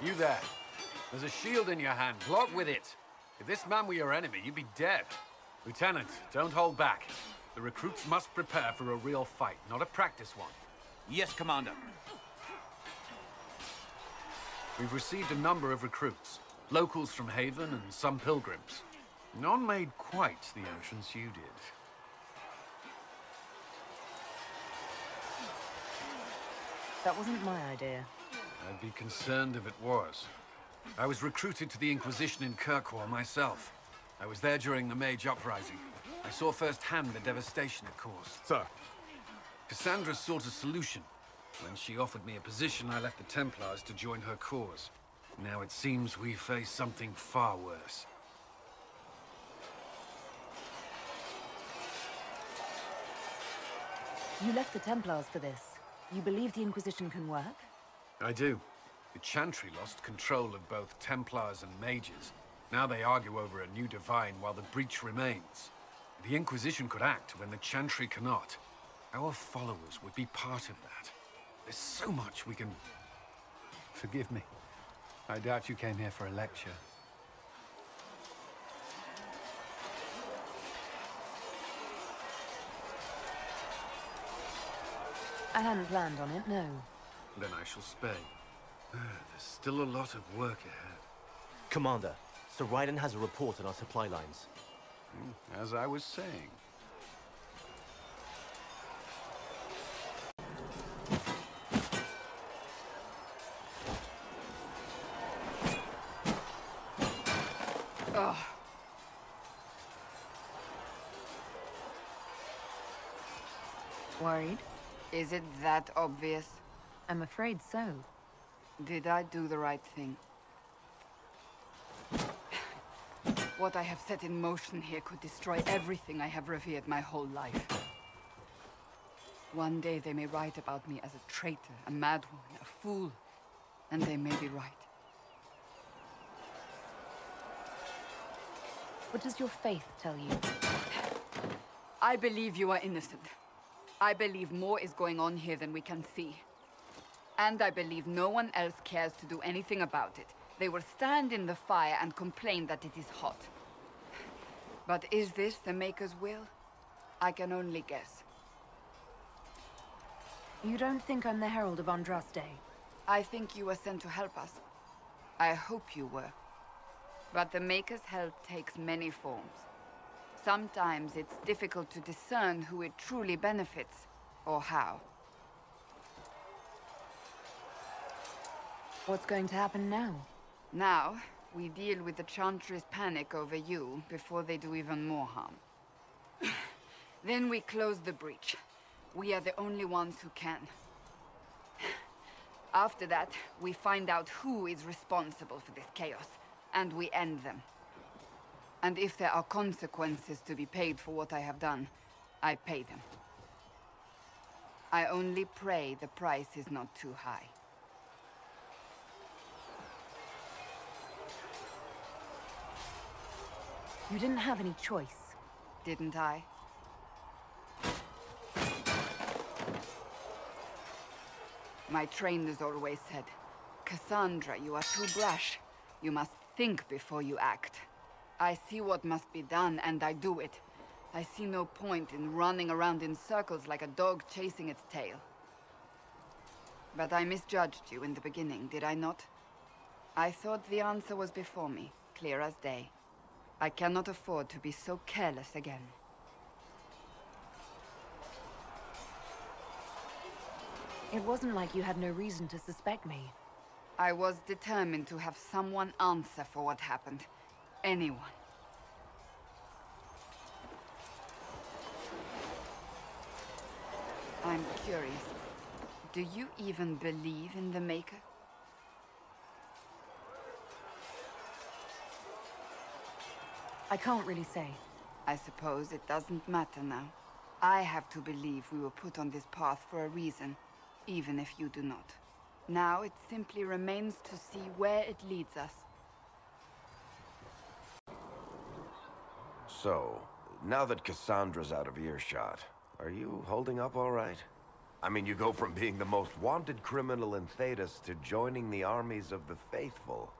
You there. There's a shield in your hand. Block with it. If this man were your enemy, you'd be dead. Lieutenant, don't hold back. The recruits must prepare for a real fight, not a practice one. Yes, Commander. We've received a number of recruits. Locals from Haven and some pilgrims. None made quite the entrance you did. That wasn't my idea. I'd be concerned if it was. I was recruited to the Inquisition in Kirkwall myself. I was there during the Mage Uprising. I saw firsthand the devastation it caused. Sir. Cassandra sought a solution. When she offered me a position, I left the Templars to join her cause. Now it seems we face something far worse. You left the Templars for this. You believe the Inquisition can work? I do. The Chantry lost control of both Templars and Mages. Now they argue over a new Divine while the breach remains. The Inquisition could act when the Chantry cannot. Our followers would be part of that. There's so much we can... Forgive me. I doubt you came here for a lecture. I hadn't planned on it, no. Then I shall spare you. There's still a lot of work ahead. Commander, Sir Raiden has a report on our supply lines. As I was saying. Ugh. Worried? Is it that obvious? I'm afraid so. Did I do the right thing? What I have set in motion here could destroy everything I have revered my whole life. One day they may write about me as a traitor, a madwoman, a fool, and they may be right. What does your faith tell you? I believe you are innocent. I believe more is going on here than we can see. And I believe no one else cares to do anything about it. They will stand in the fire and complain that it is hot. But is this the Maker's will? I can only guess. You don't think I'm the Herald of Andraste? I think you were sent to help us. I hope you were. But the Maker's help takes many forms. Sometimes it's difficult to discern who it truly benefits, or how. What's going to happen now? Now, we deal with the Chantry's panic over you before they do even more harm. Then we close the breach. We are the only ones who can. After that, we find out who is responsible for this chaos, and we end them. And if there are consequences to be paid for what I have done, I pay them. I only pray the price is not too high. You didn't have any choice. Didn't I? My trainers always said, Cassandra, you are too brash. You must think before you act. I see what must be done, and I do it. I see no point in running around in circles like a dog chasing its tail. But I misjudged you in the beginning, did I not? I thought the answer was before me, clear as day. I cannot afford to be so careless again. It wasn't like you had no reason to suspect me. I was determined to have someone answer for what happened. Anyone. I'm curious. Do you even believe in the Maker? I can't really say. I suppose it doesn't matter now. I have to believe we were put on this path for a reason, even if you do not. Now it simply remains to see where it leads us. So, now that Cassandra's out of earshot, are you holding up all right? I mean, you go from being the most wanted criminal in Thedas to joining the armies of the faithful.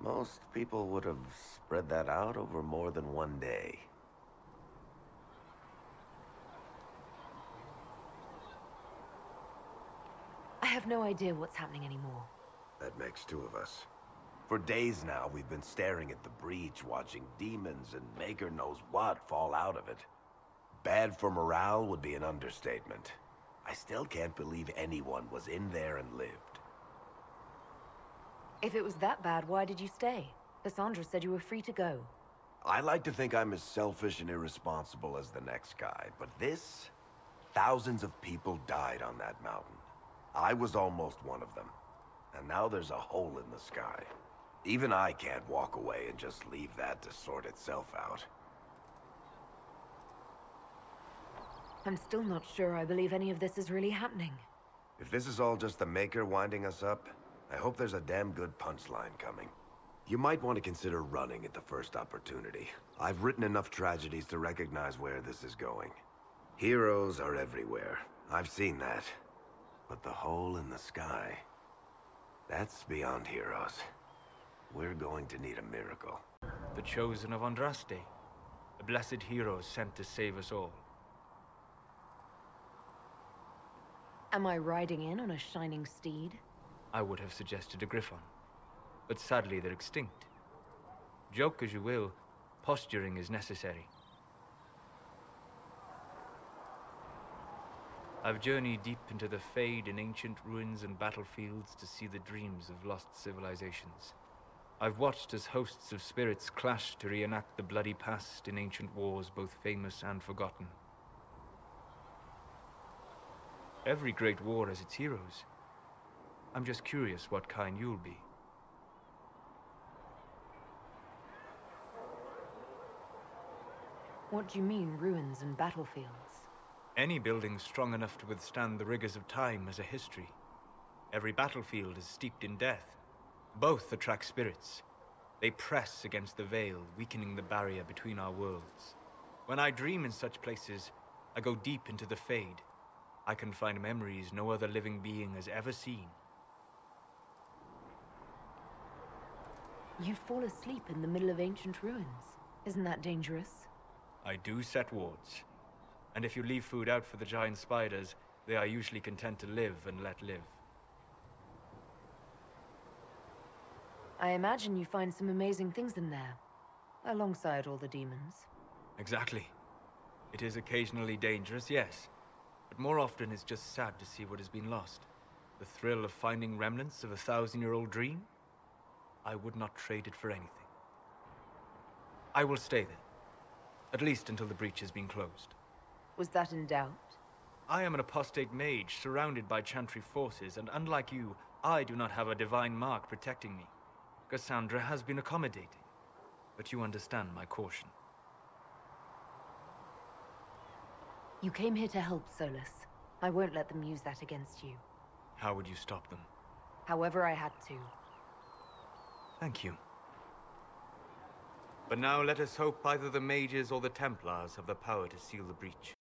Most people would have spread that out over more than one day. I have no idea what's happening anymore. That makes two of us. For days now, we've been staring at the breach, watching demons and maker knows what fall out of it. Bad for morale would be an understatement. I still can't believe anyone was in there and lived. If it was that bad, why did you stay? Cassandra said you were free to go. I like to think I'm as selfish and irresponsible as the next guy, but this... Thousands of people died on that mountain. I was almost one of them. And now there's a hole in the sky. Even I can't walk away and just leave that to sort itself out. I'm still not sure I believe any of this is really happening. If this is all just the Maker winding us up, I hope there's a damn good punchline coming. You might want to consider running at the first opportunity. I've written enough tragedies to recognize where this is going. Heroes are everywhere. I've seen that. But the hole in the sky... that's beyond heroes. We're going to need a miracle. The chosen of Andraste. A blessed hero sent to save us all. Am I riding in on a shining steed? I would have suggested a griffon, but sadly they're extinct. Joke as you will, posturing is necessary. I've journeyed deep into the Fade in ancient ruins and battlefields to see the dreams of lost civilizations. I've watched as hosts of spirits clash to reenact the bloody past in ancient wars both famous and forgotten. Every great war has its heroes. I'm just curious what kind you'll be. What do you mean, ruins and battlefields? Any building strong enough to withstand the rigors of time has a history. Every battlefield is steeped in death. Both attract spirits. They press against the veil, weakening the barrier between our worlds. When I dream in such places, I go deep into the Fade. I can find memories no other living being has ever seen. You fall asleep in the middle of ancient ruins. Isn't that dangerous? I do set wards. And if you leave food out for the giant spiders, they are usually content to live and let live. I imagine you find some amazing things in there, alongside all the demons. Exactly. It is occasionally dangerous, yes. But more often it's just sad to see what has been lost. The thrill of finding remnants of a 1,000-year-old dream? I would not trade it for anything. I will stay there. At least until the breach has been closed. Was that in doubt? I am an apostate mage, surrounded by Chantry forces, and unlike you, I do not have a divine mark protecting me. Cassandra has been accommodating, but you understand my caution. You came here to help, Solus. I won't let them use that against you. How would you stop them? However I had to. Thank you. But now let us hope either the mages or the Templars have the power to seal the breach.